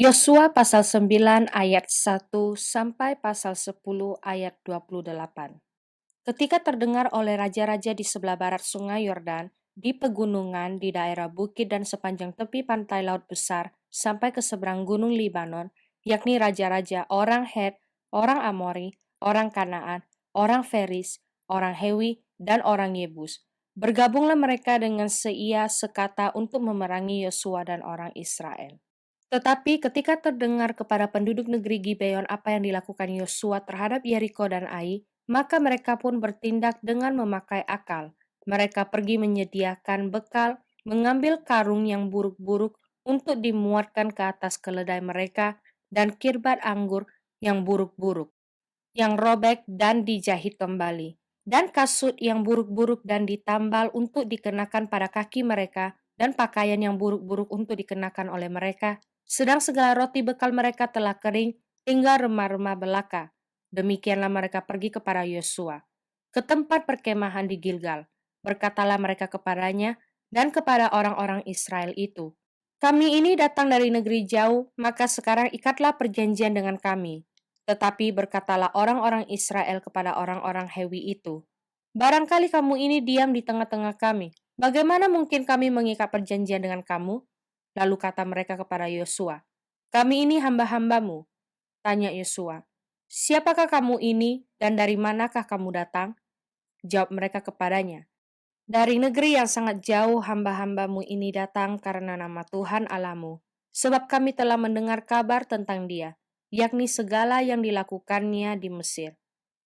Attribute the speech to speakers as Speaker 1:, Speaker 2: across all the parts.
Speaker 1: Yosua pasal 9 ayat 1 sampai pasal 10 ayat 28. Ketika terdengar oleh raja-raja di sebelah barat sungai Yordan, di pegunungan, di daerah bukit dan sepanjang tepi pantai Laut Besar, sampai ke seberang gunung Libanon, yakni raja-raja orang Het, orang Amori, orang Kanaan, orang Feris, orang Hewi, dan orang Yebus. Bergabunglah mereka dengan seia sekata untuk memerangi Yosua dan orang Israel. Tetapi ketika terdengar kepada penduduk negeri Gibeon apa yang dilakukan Yosua terhadap Yeriko dan Ai, maka mereka pun bertindak dengan memakai akal. Mereka pergi menyediakan bekal, mengambil karung yang buruk-buruk untuk dimuatkan ke atas keledai mereka, dan kirbat anggur yang buruk-buruk, yang robek dan dijahit kembali, dan kasut yang buruk-buruk dan ditambal untuk dikenakan pada kaki mereka, dan pakaian yang buruk-buruk untuk dikenakan oleh mereka, sedang segala roti bekal mereka telah kering, tinggal remah-remah belaka. Demikianlah mereka pergi kepada Yosua, ke tempat perkemahan di Gilgal. Berkatalah mereka kepadanya dan kepada orang-orang Israel itu, "Kami ini datang dari negeri jauh, maka sekarang ikatlah perjanjian dengan kami." Tetapi berkatalah orang-orang Israel kepada orang-orang Hewi itu, "Barangkali kamu ini diam di tengah-tengah kami. Bagaimana mungkin kami mengikat perjanjian dengan kamu?" Lalu kata mereka kepada Yosua, "Kami ini hamba-hambamu." Tanya Yosua, "Siapakah kamu ini dan dari manakah kamu datang?" Jawab mereka kepadanya, "Dari negeri yang sangat jauh hamba-hambamu ini datang karena nama Tuhan Allahmu, sebab kami telah mendengar kabar tentang Dia, yakni segala yang dilakukannya di Mesir,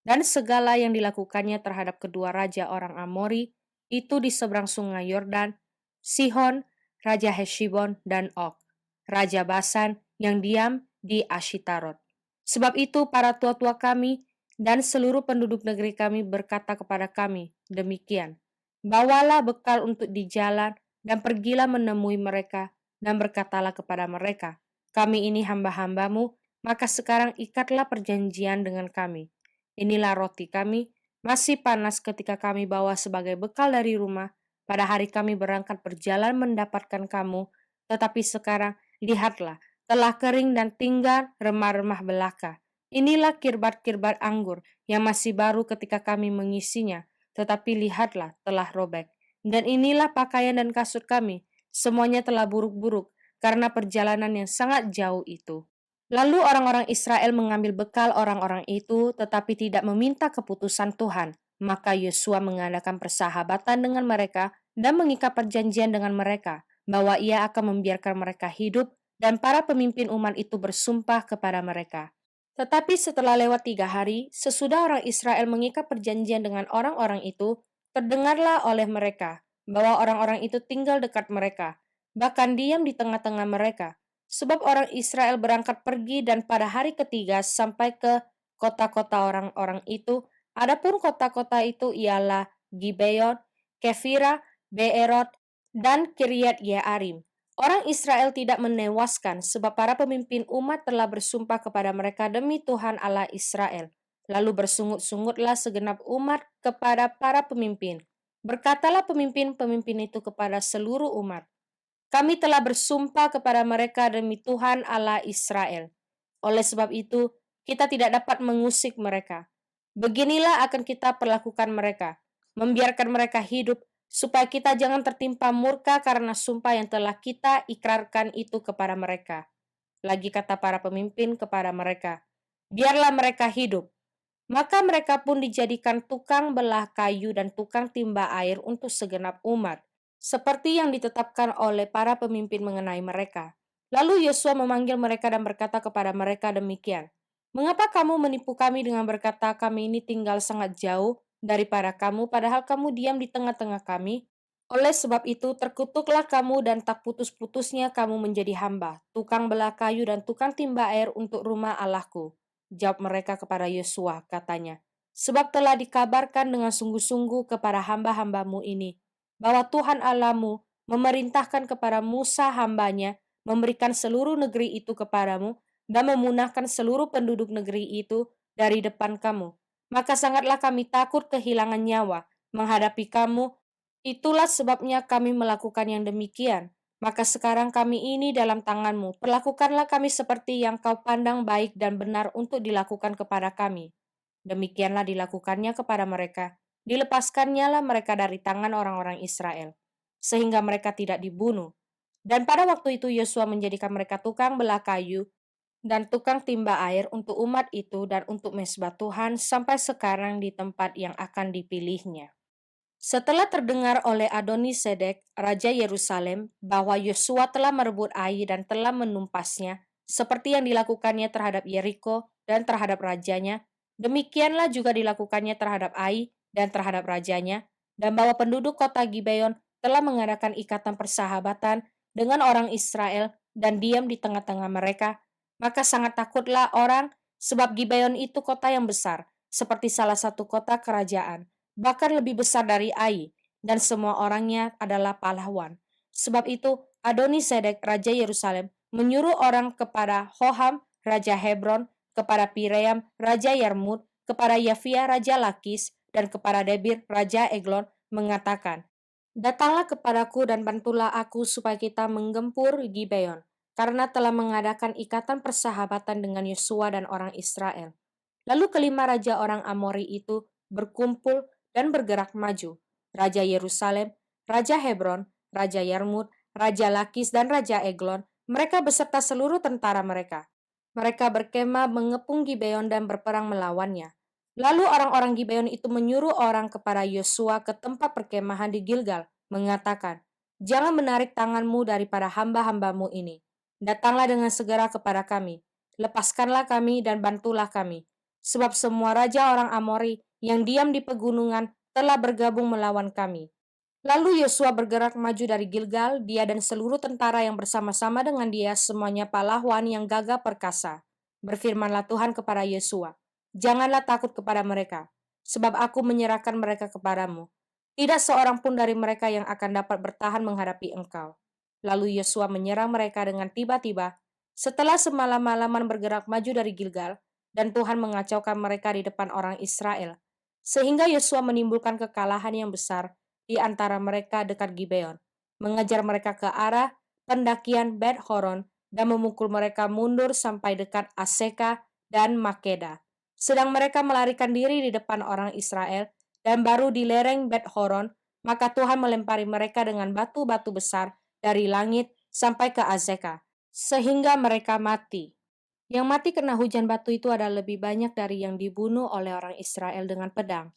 Speaker 1: dan segala yang dilakukannya terhadap kedua raja orang Amori, itu di seberang sungai Yordan, Sihon, Raja Heshibon, dan Og, Raja Basan yang diam di Ashitarot. Sebab itu para tua-tua kami dan seluruh penduduk negeri kami berkata kepada kami, demikian, bawalah bekal untuk di jalan dan pergilah menemui mereka dan berkatalah kepada mereka, kami ini hamba-hambamu, maka sekarang ikatlah perjanjian dengan kami. Inilah roti kami, masih panas ketika kami bawa sebagai bekal dari rumah, pada hari kami berangkat berjalan mendapatkan kamu, tetapi sekarang, lihatlah, telah kering dan tinggal remah-remah belaka. Inilah kirbat-kirbat anggur yang masih baru ketika kami mengisinya, tetapi lihatlah telah robek. Dan inilah pakaian dan kasut kami, semuanya telah buruk-buruk karena perjalanan yang sangat jauh itu. Lalu orang-orang Israel mengambil bekal orang-orang itu, tetapi tidak meminta keputusan Tuhan. Maka Yosua mengadakan persahabatan dengan mereka dan mengikat perjanjian dengan mereka, bahwa ia akan membiarkan mereka hidup, dan para pemimpin umat itu bersumpah kepada mereka. Tetapi setelah lewat 3 hari, sesudah orang Israel mengikat perjanjian dengan orang-orang itu, terdengarlah oleh mereka bahwa orang-orang itu tinggal dekat mereka, bahkan diam di tengah-tengah mereka. Sebab orang Israel berangkat pergi dan pada hari ketiga sampai ke kota-kota orang-orang itu. Adapun kota-kota itu ialah Gibeon, Kefira, Beerot, dan Kiryat Yearim. Orang Israel tidak menewaskan sebab para pemimpin umat telah bersumpah kepada mereka demi Tuhan Allah Israel. Lalu bersungut-sungutlah segenap umat kepada para pemimpin. Berkatalah pemimpin-pemimpin itu kepada seluruh umat, kami telah bersumpah kepada mereka demi Tuhan Allah Israel. Oleh sebab itu, kita tidak dapat mengusik mereka. Beginilah akan kita perlakukan mereka, membiarkan mereka hidup, supaya kita jangan tertimpa murka karena sumpah yang telah kita ikrarkan itu kepada mereka. Lagi kata para pemimpin kepada mereka, biarlah mereka hidup. Maka mereka pun dijadikan tukang belah kayu dan tukang timba air untuk segenap umat, seperti yang ditetapkan oleh para pemimpin mengenai mereka. Lalu Yosua memanggil mereka dan berkata kepada mereka demikian, "Mengapa kamu menipu kami dengan berkata kami ini tinggal sangat jauh daripada kamu, padahal kamu diam di tengah-tengah kami? Oleh sebab itu terkutuklah kamu dan tak putus-putusnya kamu menjadi hamba, tukang belah kayu dan tukang timba air untuk rumah Allahku." Jawab mereka kepada Yosua, katanya, "Sebab telah dikabarkan dengan sungguh-sungguh kepada hamba-hambamu ini, bahwa Tuhan Allahmu memerintahkan kepada Musa hambanya memberikan seluruh negeri itu kepadamu dan memunahkan seluruh penduduk negeri itu dari depan kamu. Maka sangatlah kami takut kehilangan nyawa menghadapi kamu. Itulah sebabnya kami melakukan yang demikian. Maka sekarang kami ini dalam tangan-Mu. Perlakukanlah kami seperti yang Kau pandang baik dan benar untuk dilakukan kepada kami. Demikianlah dilakukannya kepada mereka. Dilepaskannya lah mereka dari tangan orang-orang Israel, sehingga mereka tidak dibunuh. Dan pada waktu itu Yosua menjadikan mereka tukang belah kayu dan tukang timba air untuk umat itu dan untuk mesbah Tuhan sampai sekarang di tempat yang akan dipilihnya. Setelah terdengar oleh Adoni-Sedek, Raja Yerusalem, bahwa Yosua telah merebut Ai dan telah menumpasnya, seperti yang dilakukannya terhadap Yeriko dan terhadap rajanya, demikianlah juga dilakukannya terhadap Ai dan terhadap rajanya, dan bahwa penduduk kota Gibeon telah mengadakan ikatan persahabatan dengan orang Israel dan diam di tengah-tengah mereka, maka sangat takutlah orang, sebab Gibeon itu kota yang besar, seperti salah satu kota kerajaan, bahkan lebih besar dari Ai, dan semua orangnya adalah pahlawan. Sebab itu, Adoni-Sedek, Raja Yerusalem, menyuruh orang kepada Hoham, Raja Hebron, kepada Piream, Raja Yarmut, kepada Yafia, Raja Lakis, dan kepada Debir, Raja Eglon, mengatakan, Datanglah kepadaku dan bantulah aku supaya kita menggempur Gibeon, karena telah mengadakan ikatan persahabatan dengan Yosua dan orang Israel. Lalu kelima raja orang Amori itu berkumpul dan bergerak maju. Raja Yerusalem, Raja Hebron, Raja Yarmut, Raja Lakis, dan Raja Eglon, mereka beserta seluruh tentara mereka. Mereka berkemah mengepung Gibeon dan berperang melawannya. Lalu orang-orang Gibeon itu menyuruh orang kepada Yosua ke tempat perkemahan di Gilgal, mengatakan, Jangan menarik tanganmu daripada hamba-hambamu ini. Datanglah dengan segera kepada kami. Lepaskanlah kami dan bantulah kami. Sebab semua raja orang Amori yang diam di pegunungan telah bergabung melawan kami. Lalu Yosua bergerak maju dari Gilgal, dia dan seluruh tentara yang bersama-sama dengan dia, semuanya pahlawan yang gagah perkasa. Berfirmanlah Tuhan kepada Yosua, Janganlah takut kepada mereka, sebab aku menyerahkan mereka kepadamu. Tidak seorang pun dari mereka yang akan dapat bertahan menghadapi engkau. Lalu Yosua menyerang mereka dengan tiba-tiba, setelah semalam-malaman bergerak maju dari Gilgal, dan Tuhan mengacaukan mereka di depan orang Israel. Sehingga Yosua menimbulkan kekalahan yang besar di antara mereka dekat Gibeon, mengejar mereka ke arah pendakian Bet Horon dan memukul mereka mundur sampai dekat Aseka dan Makeda. Sedang mereka melarikan diri di depan orang Israel dan baru di lereng Bet Horon, maka Tuhan melempari mereka dengan batu-batu besar dari langit sampai ke Azeka, sehingga mereka mati. Yang mati kena hujan batu itu adalah lebih banyak dari yang dibunuh oleh orang Israel dengan pedang.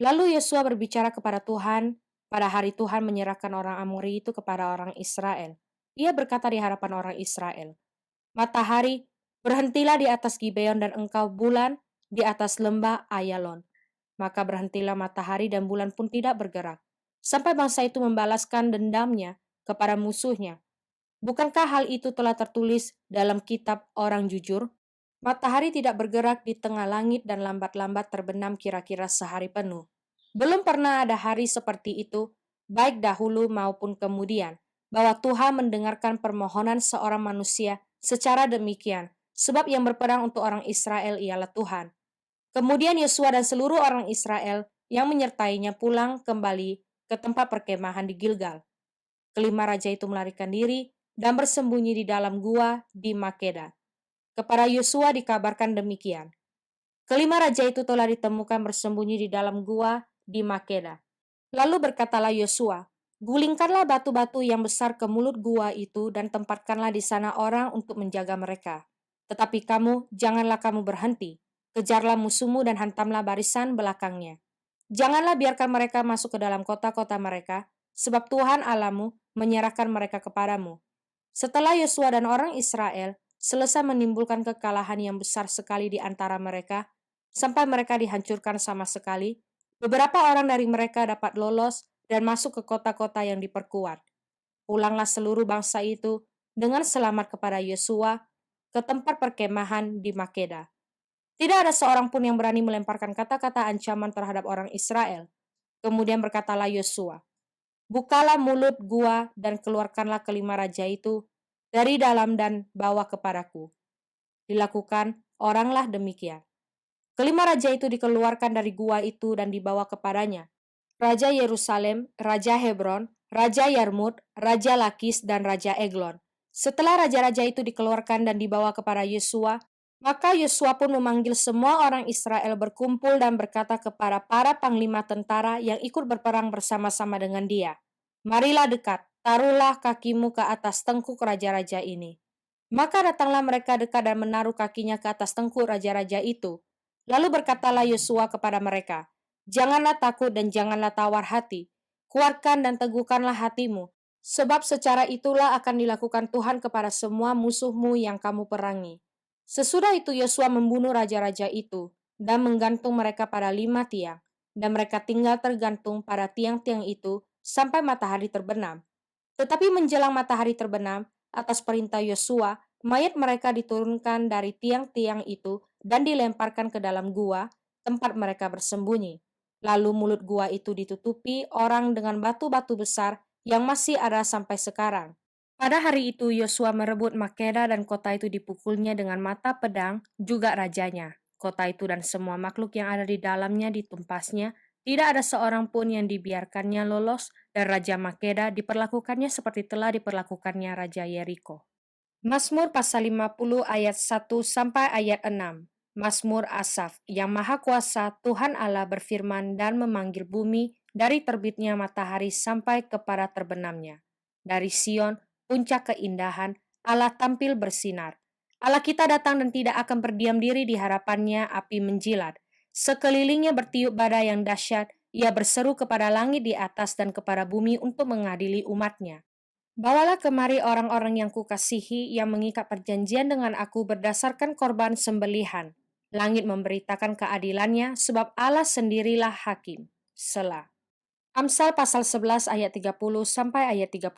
Speaker 1: Lalu Yosua berbicara kepada Tuhan. Pada hari Tuhan menyerahkan orang Amori itu kepada orang Israel. Ia berkata di hadapan orang Israel, Matahari, berhentilah di atas Gibeon dan engkau bulan di atas lembah Ayalon. Maka berhentilah matahari dan bulan pun tidak bergerak, sampai bangsa itu membalaskan dendamnya kepada musuhnya. Bukankah hal itu telah tertulis dalam kitab orang jujur? Matahari tidak bergerak di tengah langit dan lambat-lambat terbenam kira-kira sehari penuh. Belum pernah ada hari seperti itu, baik dahulu maupun kemudian, bahwa Tuhan mendengarkan permohonan seorang manusia secara demikian, sebab yang berperang untuk orang Israel ialah Tuhan. Kemudian Yosua dan seluruh orang Israel yang menyertainya pulang kembali ke tempat perkemahan di Gilgal. Kelima raja itu melarikan diri dan bersembunyi di dalam gua di Makeda. Kepada Yosua dikabarkan demikian. Kelima raja itu telah ditemukan bersembunyi di dalam gua di Makeda. Lalu berkatalah Yosua, Gulingkanlah batu-batu yang besar ke mulut gua itu dan tempatkanlah di sana orang untuk menjaga mereka. Tetapi kamu, janganlah kamu berhenti. Kejarlah musuhmu dan hantamlah barisan belakangnya. Janganlah biarkan mereka masuk ke dalam kota-kota mereka, sebab Tuhan Allahmu menyerahkan mereka kepadamu. Setelah Yosua dan orang Israel selesai menimbulkan kekalahan yang besar sekali di antara mereka, sampai mereka dihancurkan sama sekali, beberapa orang dari mereka dapat lolos dan masuk ke kota-kota yang diperkuat. Pulanglah seluruh bangsa itu dengan selamat kepada Yosua ke tempat perkemahan di Makeda. Tidak ada seorang pun yang berani melemparkan kata-kata ancaman terhadap orang Israel. Kemudian berkatalah Yosua, Bukalah mulut gua dan keluarkanlah kelima raja itu dari dalam dan bawa kepadaku. Dilakukan oranglah demikian. Kelima raja itu dikeluarkan dari gua itu dan dibawa kepadanya. Raja Yerusalem, Raja Hebron, Raja Yarmut, Raja Lakis, dan Raja Eglon. Setelah raja-raja itu dikeluarkan dan dibawa kepada Yosua, maka Yosua pun memanggil semua orang Israel berkumpul dan berkata kepada para panglima tentara yang ikut berperang bersama-sama dengan dia, "Marilah dekat, taruhlah kakimu ke atas tengkuk raja-raja ini." Maka datanglah mereka dekat dan menaruh kakinya ke atas tengkuk raja-raja itu. Lalu berkatalah Yosua kepada mereka, "Janganlah takut dan janganlah tawar hati. Kuatkan dan teguhkanlah hatimu, sebab secara itulah akan dilakukan Tuhan kepada semua musuhmu yang kamu perangi." Sesudah itu Yosua membunuh raja-raja itu dan menggantung mereka pada 5 tiang, dan mereka tinggal tergantung pada tiang-tiang itu sampai matahari terbenam. Tetapi menjelang matahari terbenam, atas perintah Yosua, mayat mereka diturunkan dari tiang-tiang itu dan dilemparkan ke dalam gua, tempat mereka bersembunyi. Lalu mulut gua itu ditutupi orang dengan batu-batu besar yang masih ada sampai sekarang. Pada hari itu Yosua merebut Makeda dan kota itu dipukulnya dengan mata pedang, juga rajanya. Kota itu dan semua makhluk yang ada di dalamnya ditumpasnya, tidak ada seorang pun yang dibiarkannya lolos, dan Raja Makeda diperlakukannya seperti telah diperlakukannya Raja Yeriko. Mazmur pasal 50 ayat 1 sampai ayat 6. Mazmur Asaf, yang Maha Kuasa Tuhan Allah berfirman dan memanggil bumi dari terbitnya matahari sampai kepada terbenamnya. Dari Sion, puncak keindahan, Allah tampil bersinar. Allah kita datang dan tidak akan berdiam diri di harapannya api menjilat. Sekelilingnya bertiup badai yang dahsyat, ia berseru kepada langit di atas dan kepada bumi untuk mengadili umatnya. Bawalah kemari orang-orang yang kukasihi yang mengikat perjanjian dengan aku berdasarkan korban sembelihan. Langit memberitakan keadilannya sebab Allah sendirilah hakim. Selah. Amsal pasal 11 ayat 30 sampai ayat 31.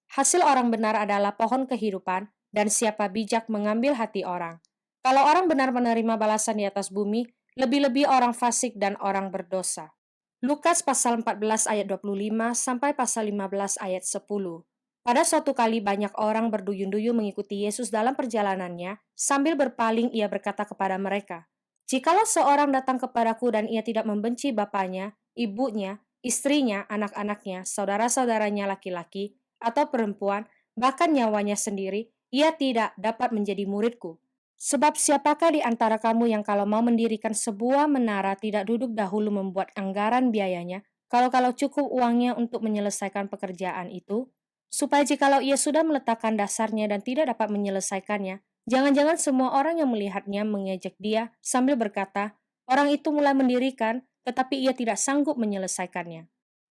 Speaker 1: Hasil orang benar adalah pohon kehidupan dan siapa bijak mengambil hati orang. Kalau orang benar menerima balasan di atas bumi, lebih-lebih orang fasik dan orang berdosa. Lukas pasal 14 ayat 25 sampai pasal 15 ayat 10. Pada suatu kali banyak orang berduyun-duyun mengikuti Yesus dalam perjalanannya, sambil berpaling ia berkata kepada mereka, "Jikalau seorang datang kepadaku dan ia tidak membenci bapaknya, ibunya, istrinya, anak-anaknya, saudara-saudaranya laki-laki, atau perempuan, bahkan nyawanya sendiri, ia tidak dapat menjadi muridku. Sebab siapakah di antara kamu yang kalau mau mendirikan sebuah menara tidak duduk dahulu membuat anggaran biayanya, kalau cukup uangnya untuk menyelesaikan pekerjaan itu, supaya jikalau ia sudah meletakkan dasarnya dan tidak dapat menyelesaikannya, jangan-jangan semua orang yang melihatnya mengejek dia sambil berkata, orang itu mulai mendirikan, tetapi ia tidak sanggup menyelesaikannya.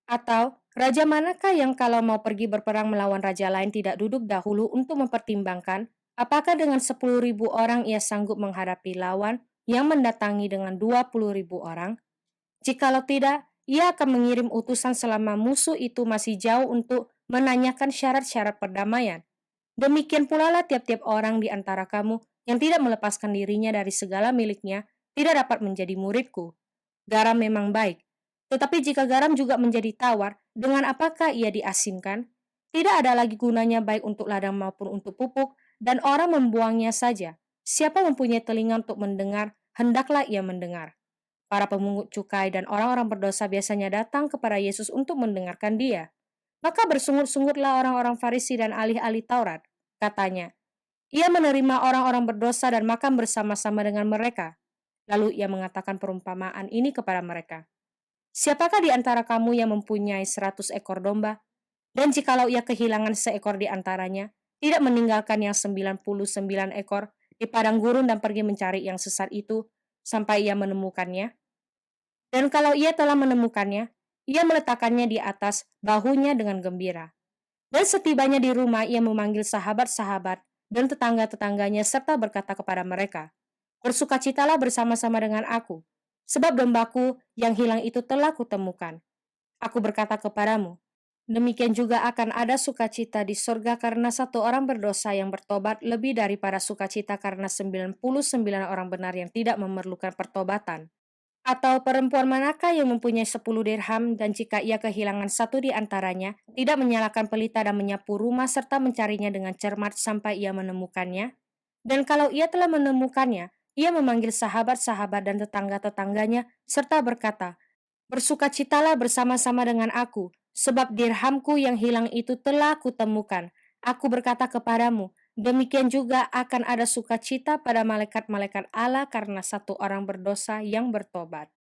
Speaker 1: Atau, raja manakah yang kalau mau pergi berperang melawan raja lain tidak duduk dahulu untuk mempertimbangkan apakah dengan 10.000 orang ia sanggup menghadapi lawan yang mendatangi dengan 20.000 orang? Jikalau tidak, ia akan mengirim utusan selama musuh itu masih jauh untuk menanyakan syarat-syarat perdamaian. Demikian pula lah tiap-tiap orang di antara kamu yang tidak melepaskan dirinya dari segala miliknya tidak dapat menjadi muridku. Garam memang baik, tetapi jika garam juga menjadi tawar, dengan apakah ia diasinkan? Tidak ada lagi gunanya baik untuk ladang maupun untuk pupuk, dan orang membuangnya saja. Siapa mempunyai telinga untuk mendengar, hendaklah ia mendengar. Para pemungut cukai dan orang-orang berdosa biasanya datang kepada Yesus untuk mendengarkan dia. Maka bersungut-sungutlah orang-orang Farisi dan ahli-ahli Taurat. Katanya, ia menerima orang-orang berdosa dan makan bersama-sama dengan mereka. Lalu ia mengatakan perumpamaan ini kepada mereka. Siapakah di antara kamu yang mempunyai 100 ekor domba, dan jikalau ia kehilangan seekor di antaranya, tidak meninggalkan yang 99 ekor di padang gurun dan pergi mencari yang sesat itu sampai ia menemukannya? Dan kalau ia telah menemukannya, ia meletakkannya di atas bahunya dengan gembira. Dan setibanya di rumah, ia memanggil sahabat-sahabat dan tetangga-tetangganya serta berkata kepada mereka, "Bersukacitalah bersama-sama dengan aku, sebab dombaku yang hilang itu telah kutemukan. Aku berkata kepadamu, demikian juga akan ada sukacita di sorga karena satu orang berdosa yang bertobat lebih daripada sukacita karena 99 orang benar yang tidak memerlukan pertobatan." Atau perempuan manakah yang mempunyai 10 dirham dan jika ia kehilangan satu di antaranya, tidak menyalakan pelita dan menyapu rumah serta mencarinya dengan cermat sampai ia menemukannya? Dan kalau ia telah menemukannya, ia memanggil sahabat-sahabat dan tetangga-tetangganya serta berkata, "Bersukacitalah bersama-sama dengan aku, Sebab dirhamku yang hilang itu telah kutemukan. Aku berkata kepadamu, demikian juga akan ada sukacita pada malaikat-malaikat Allah karena satu orang berdosa yang bertobat.